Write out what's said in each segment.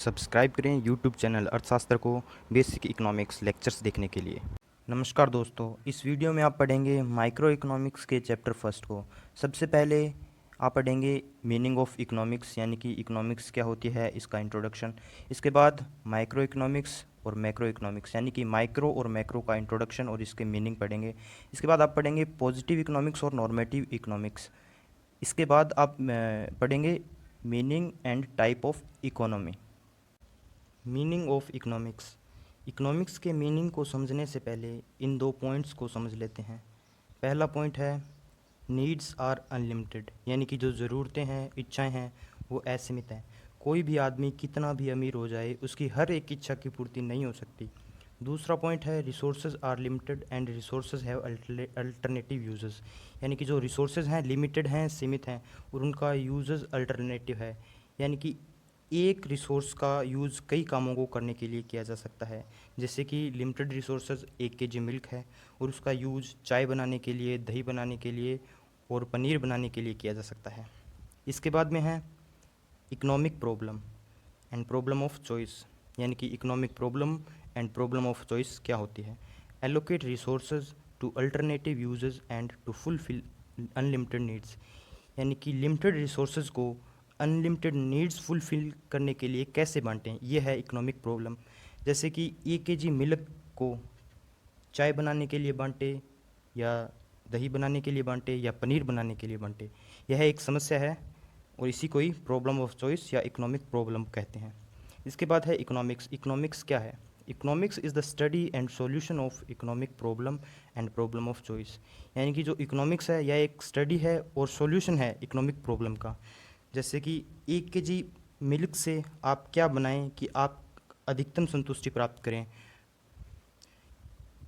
Subscribe करें YouTube channel अर्थशास्त्र को बेसिक इकोनॉमिक्स लेक्चर्स देखने के लिए। नमस्कार दोस्तों, इस वीडियो में आप पढ़ेंगे माइक्रो इकोनॉमिक्स के चैप्टर फर्स्ट को। सबसे पहले आप पढ़ेंगे मीनिंग ऑफ इकोनॉमिक्स, यानी कि इकोनॉमिक्स क्या होती है, इसका इंट्रोडक्शन। इसके बाद माइक्रो इकोनॉमिक्स और मैक्रो इकोनॉमिक्स, यानी कि माइक्रो और मैक्रो का इंट्रोडक्शन और इसके मीनिंग पढ़ेंगे। इसके बाद आप पढ़ेंगे पॉजिटिव इकोनॉमिक्स और नॉर्मेटिव इकोनॉमिक्स। इसके बाद आप पढ़ेंगे meaning and type of economy. Meaning of economics. Economics के मीनिंग को समझने से पहले इन दो पॉइंट्स को समझ लेते हैं। पहला पॉइंट है नीड्स आर अनलिमिटेड, यानी कि जो ज़रूरतें हैं, इच्छाएं हैं, वो असीमित हैं। कोई भी आदमी कितना भी अमीर हो जाए, उसकी हर एक इच्छा की पूर्ति नहीं हो सकती। दूसरा पॉइंट है resources are limited and resources have alternative uses, यानी कि जो रिसोर्सेज हैं लिमिटेड हैं, सीमित हैं, और उनका यूजेस अल्टरनेटिव है, यानी कि एक रिसोर्स का यूज़ कई कामों को करने के लिए किया जा सकता है। जैसे कि लिमिटेड रिसोर्सेज 1 kg मिल्क है और उसका यूज़ चाय बनाने के लिए, दही बनाने के लिए और पनीर बनाने के लिए किया जा सकता है। इसके बाद में है economic problem and problem of choice, यानी कि economic problem and problem of choice क्या होती है। Allocate resources to alternative uses and to fulfil unlimited needs, यानी कि लिमिटेड रिसोर्सेज को अनलिमिटेड नीड्स फुलफिल करने के लिए कैसे बांटें, ये है इकोनॉमिक प्रॉब्लम। जैसे कि 1 kg मिल्क को चाय बनाने के लिए बांटे, या दही बनाने के लिए बांटे, या पनीर बनाने के लिए बांटे, यह एक समस्या है और इसी को ही प्रॉब्लम ऑफ चॉइस या इकोनॉमिक प्रॉब्लम कहते हैं। इसके बाद है इकोनॉमिक्स। इकोनॉमिक्स क्या है? Economics is the study and solution of economic problem and problem of choice, यानी कि जो इकोनॉमिक्स है यह एक स्टडी है और सॉल्यूशन है इकोनॉमिक प्रॉब्लम का। जैसे कि 1 kg मिल्क से आप क्या बनाएं कि आप अधिकतम संतुष्टि प्राप्त करें।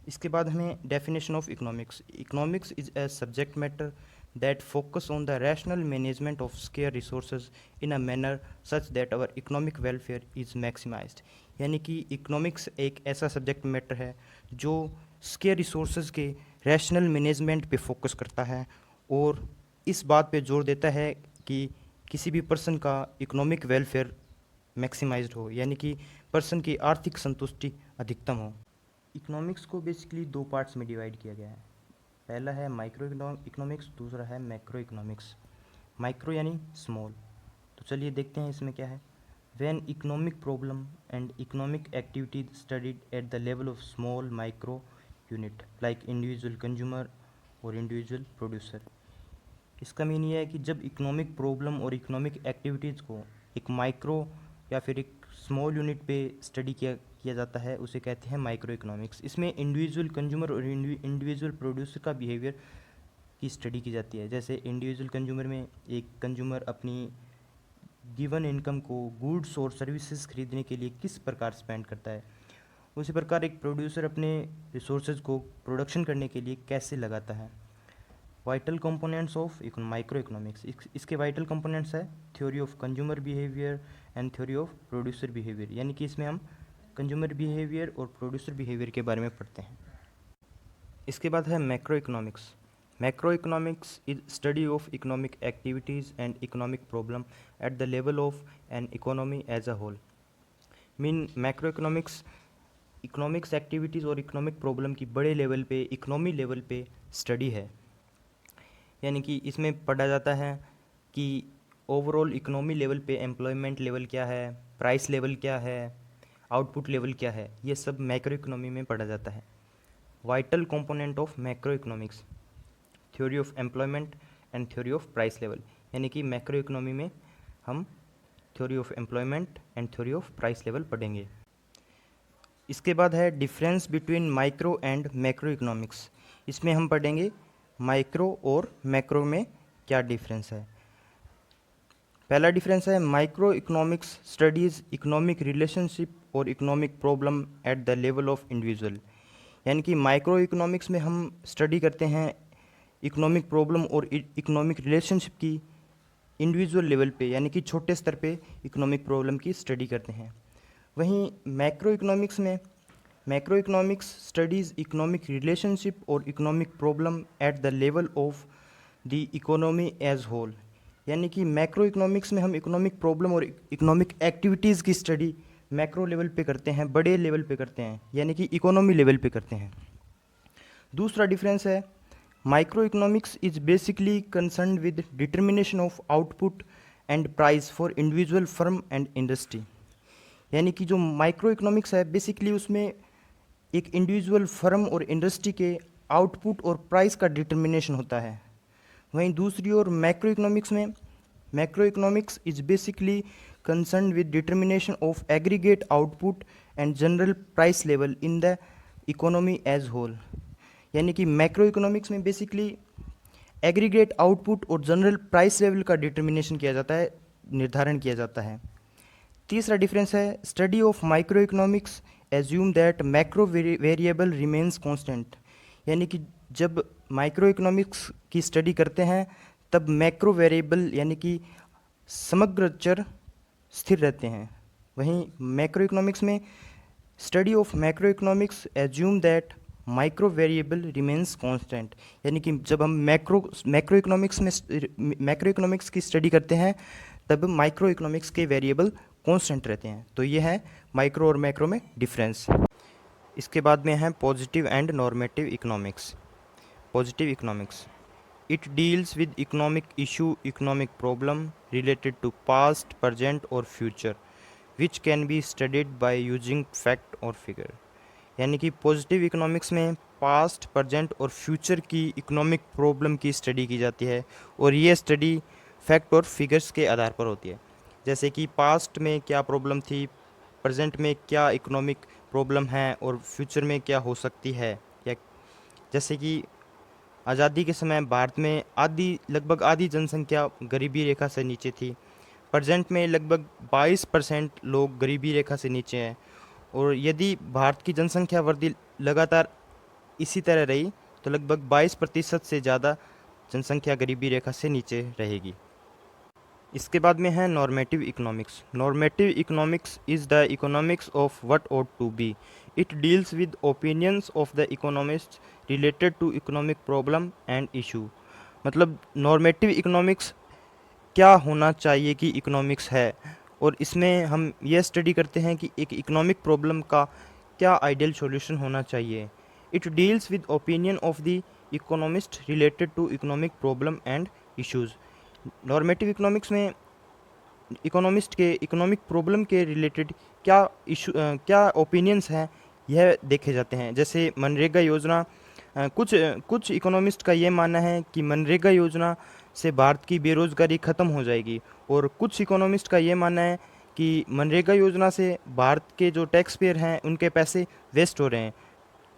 इसके बाद हमें definition of economics. Economics is a subject matter that focus on the rational management of scarce resources in a manner such that our economic welfare is maximised, यानी कि इकोनॉमिक्स एक ऐसा सब्जेक्ट मैटर है जो स्केयर रिसोर्सेज के rational management पे focus करता है और इस बात पे जोर देता है कि किसी भी पर्सन का इकोनॉमिक वेलफेयर मैक्सिमाइज्ड हो, यानी कि पर्सन की आर्थिक संतुष्टि अधिकतम हो। इकोनॉमिक्स को बेसिकली दो पार्ट्स में डिवाइड किया गया है। पहला है माइक्रो इकोनॉमिक्स, दूसरा है मैक्रो इकोनॉमिक्स। माइक्रो यानी स्मॉल। तो चलिए देखते हैं इसमें क्या है। When economic problem and economic activity studied at the level of small micro unit like individual consumer और इंडिविजुअल प्रोड्यूसर। इसका मीन ये है कि जब इकोनॉमिक प्रॉब्लम और इकोनॉमिक एक्टिविटीज़ को एक माइक्रो या फिर एक स्मॉल यूनिट पे स्टडी किया जाता है, उसे कहते हैं माइक्रो इकोनॉमिक्स। इसमें इंडिविजुअल कंज्यूमर और इंडिविजुअल प्रोड्यूसर का बिहेवियर की स्टडी की जाती है। जैसे इंडिविजुअल कंज्यूमर में एक कंज्यूमर अपनी गिवन इनकम को गुड्स और सर्विसेज खरीदने के लिए किस प्रकार स्पेंड करता है, उसी प्रकार एक प्रोड्यूसर अपने रिसोर्सेज को प्रोडक्शन करने के लिए कैसे लगाता है। Vital components of micro economics. इसके वाइटल कंपोनेंट्स है theory of consumer behaviour and theory of producer behaviour, यानी कि इसमें हम कंज्यूमर बिहेवियर और प्रोड्यूसर बिहेवियर के बारे में पढ़ते हैं। इसके बाद है macro economics. Macro economics is study of economic activities and economic problem at the level of an economy as a whole. Mean macro economics economics activities और इकोनॉमिक प्रॉब्लम की बड़े लेवल पे, इकोनॉमी लेवल पे study है, यानी कि इसमें पढ़ा जाता है कि ओवरऑल इकोनॉमी लेवल पे एम्प्लॉयमेंट लेवल क्या है, प्राइस लेवल क्या है, आउटपुट लेवल क्या है, ये सब मैक्रो इकोनॉमी में पढ़ा जाता है। Vital component of macro economics, theory of employment and theory of price level, यानी कि मैक्रो इकोनॉमी में हम theory of employment and theory of price level पढ़ेंगे। इसके बाद है difference between micro and macro economics. इसमें हम पढ़ेंगे माइक्रो और मैक्रो में क्या डिफरेंस है। पहला डिफरेंस है micro economics studies economic relationship और economic problem at the level of individual, यानी कि माइक्रो इकोनॉमिक्स में हम स्टडी करते हैं इकोनॉमिक प्रॉब्लम और इकोनॉमिक रिलेशनशिप की इंडिविजुअल लेवल पे, यानी कि छोटे स्तर पे इकोनॉमिक प्रॉब्लम की स्टडी करते हैं। वहीं मैक्रो इकोनॉमिक्स में macro economics studies economic relationship और economic problem at the level of the economy as whole, यानी कि मैक्रो इकोनॉमिक्स में हम इकोनॉमिक प्रॉब्लम और इकोनॉमिक एक्टिविटीज़ की स्टडी मैक्रो लेवल पे करते हैं, बड़े लेवल पे करते हैं, यानी कि इकोनॉमी लेवल पे करते हैं। दूसरा डिफरेंस है, micro economics is basically concern with determination of output and price for individual firm and industry. यानी कि जो माइक्रो इकोनॉमिक्स है बेसिकली उसमें एक इंडिविजुअल फर्म और इंडस्ट्री के आउटपुट और प्राइस का डिटर्मिनेशन होता है। वहीं दूसरी ओर मैक्रो इकोनॉमिक्स में macro economics is basically concern with determination of aggregate output and general price level in the economy as whole. यानी कि मैक्रो इकोनॉमिक्स में बेसिकली एग्रीगेट आउटपुट और जनरल प्राइस लेवल का डिटर्मिनेशन किया जाता है, निर्धारण किया जाता है। तीसरा डिफरेंस है, study of micro economics assume that macro variable remains constant. यानी कि जब माइक्रो इकोनॉमिक्स की स्टडी करते हैं तब मैक्रो वेरिएबल यानी कि समग्र चर स्थिर रहते हैं। वहीं मैक्रो इकोनॉमिक्स में study of macro economics assume that micro variable remains constant. यानी कि जब हम मैक्रो इकोनॉमिक्स की स्टडी करते हैं तब माइक्रो इकोनॉमिक्स के वेरिएबल कांस्टेंट रहते हैं। तो ये है माइक्रो और मैक्रो में डिफरेंस। इसके बाद में है positive and normative economics. Positive economics, it deals with economic issue, economic problem related to past, present और future which can be studied by using fact और फिगर। यानी कि पॉजिटिव इकोनॉमिक्स में पास्ट, प्रेजेंट और फ्यूचर की economic problem की study की जाती है और ये स्टडी फैक्ट और फिगर्स के आधार पर होती है। जैसे कि पास्ट में क्या प्रॉब्लम थी, प्रेजेंट में क्या इकोनॉमिक प्रॉब्लम है और फ्यूचर में क्या हो सकती है। या जैसे कि आज़ादी के समय भारत में लगभग आधी जनसंख्या गरीबी रेखा से नीचे थी। प्रेजेंट में लगभग 22% लोग गरीबी रेखा से नीचे हैं और यदि भारत की जनसंख्या वृद्धि लगातार इसी तरह रही तो लगभग 22% से ज़्यादा जनसंख्या गरीबी रेखा से नीचे रहेगी। इसके बाद में है normative economics. Normative economics is the economics of what ought to be. It deals with opinions of the economist related to economic problem and issue. मतलब नॉर्मेटिव इकोनॉमिक्स क्या होना चाहिए कि इकोनॉमिक्स है, और इसमें हम यह स्टडी करते हैं कि एक इकोनॉमिक प्रॉब्लम का क्या आइडियल सॉल्यूशन होना चाहिए। It deals with opinion of the economist related to economic problem and issues. Normative economics में इकोनॉमिस्ट के इकोनॉमिक प्रॉब्लम के रिलेटेड क्या ओपिनियंस हैं यह देखे जाते हैं। जैसे मनरेगा योजना, कुछ इकोनॉमिस्ट का ये मानना है कि मनरेगा योजना से भारत की बेरोज़गारी ख़त्म हो जाएगी और कुछ इकोनॉमिस्ट का ये मानना है कि मनरेगा योजना से भारत के जो टैक्स पेयर हैं उनके पैसे वेस्ट हो रहे हैं।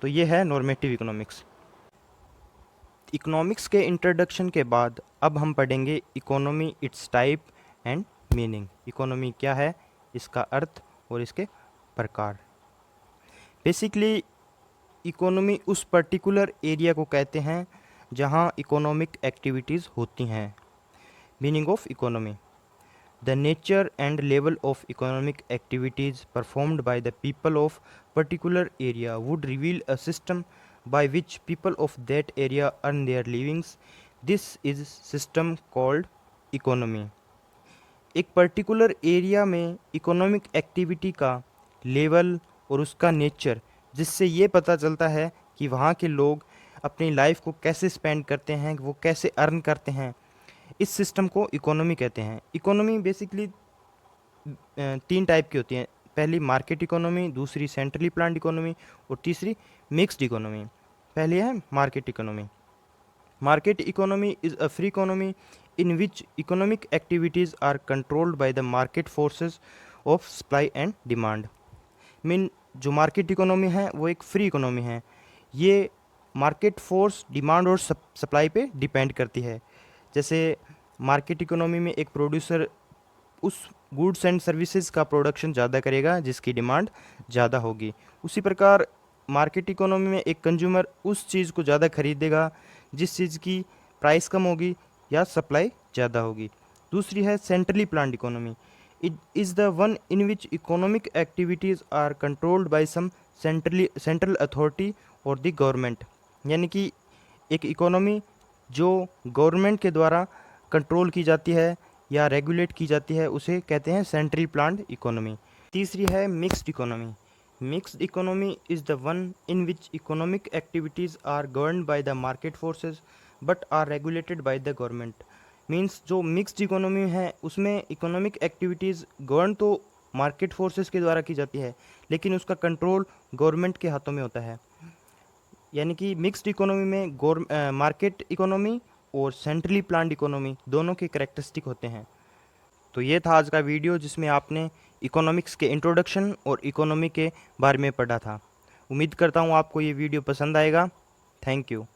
तो ये है नॉर्मेटिव इकोनॉमिक्स। इकोनॉमिक्स के इंट्रोडक्शन के बाद अब हम पढ़ेंगे economy, it's type and meaning. Economy क्या है, इसका अर्थ और इसके प्रकार। बेसिकली इकोनॉमी उस पर्टिकुलर एरिया को कहते हैं जहां इकोनॉमिक एक्टिविटीज़ होती हैं। Meaning of economy, the nature and level of economic activities performed by the people of particular area would reveal a system by which people of that area earn their livings. This is system called economy. एक particular area में economic activity का level और उसका nature, जिससे ये पता चलता है कि वहाँ के लोग अपनी लाइफ को कैसे स्पेंड करते हैं, वो कैसे अर्न करते हैं, इस सिस्टम को इकोनॉमी कहते हैं। इकोनॉमी बेसिकली 3 टाइप की होती हैं। पहली मार्केट इकोनॉमी, दूसरी सेंट्रली प्लान्ड इकोनॉमी और तीसरी मिक्स्ड इकोनॉमी। पहली है market economy. Market economy is a free economy in which economic activities are controlled by the market forces of supply and demand. जो मार्केट इकोनॉमी है वो एक free economy है। ये मार्केट फोर्स, डिमांड और supply पे डिपेंड करती है। जैसे मार्केट इकोनॉमी में एक प्रोड्यूसर उस गुड्स एंड सर्विसेज का प्रोडक्शन ज़्यादा करेगा जिसकी डिमांड ज़्यादा होगी। उसी प्रकार मार्केट इकोनॉमी में एक कंज्यूमर उस चीज़ को ज़्यादा खरीदेगा जिस चीज़ की प्राइस कम होगी या सप्लाई ज़्यादा होगी। दूसरी है centrally planned economy. It is the one in which economic activities are controlled by some central authority और द गवर्नमेंट। यानी कि एक इकोनॉमी जो गवर्नमेंट के द्वारा कंट्रोल की जाती है या रेगुलेट की जाती है उसे कहते हैं सेंट्रली प्लान्ड इकोनॉमी। तीसरी है mixed economy. Mixed economy is the one in which economic activities are governed by the market forces but are regulated by the government. Means जो मिक्स्ड इकोनॉमी है उसमें इकोनॉमिक एक्टिविटीज़ गवर्न तो market forces के द्वारा की जाती है लेकिन उसका कंट्रोल गवर्नमेंट के हाथों में होता है। यानी कि मिक्स्ड इकोनॉमी में मार्केट इकोनॉमी और सेंट्रली प्लान्ड इकोनॉमी दोनों के करेक्टरिस्टिक होते हैं। तो ये था आज का वीडियो जिसमें आपने इकोनॉमिक्स के इंट्रोडक्शन और इकोनॉमी के बारे में पढ़ा था। उम्मीद करता हूँ आपको ये वीडियो पसंद आएगा। Thank you.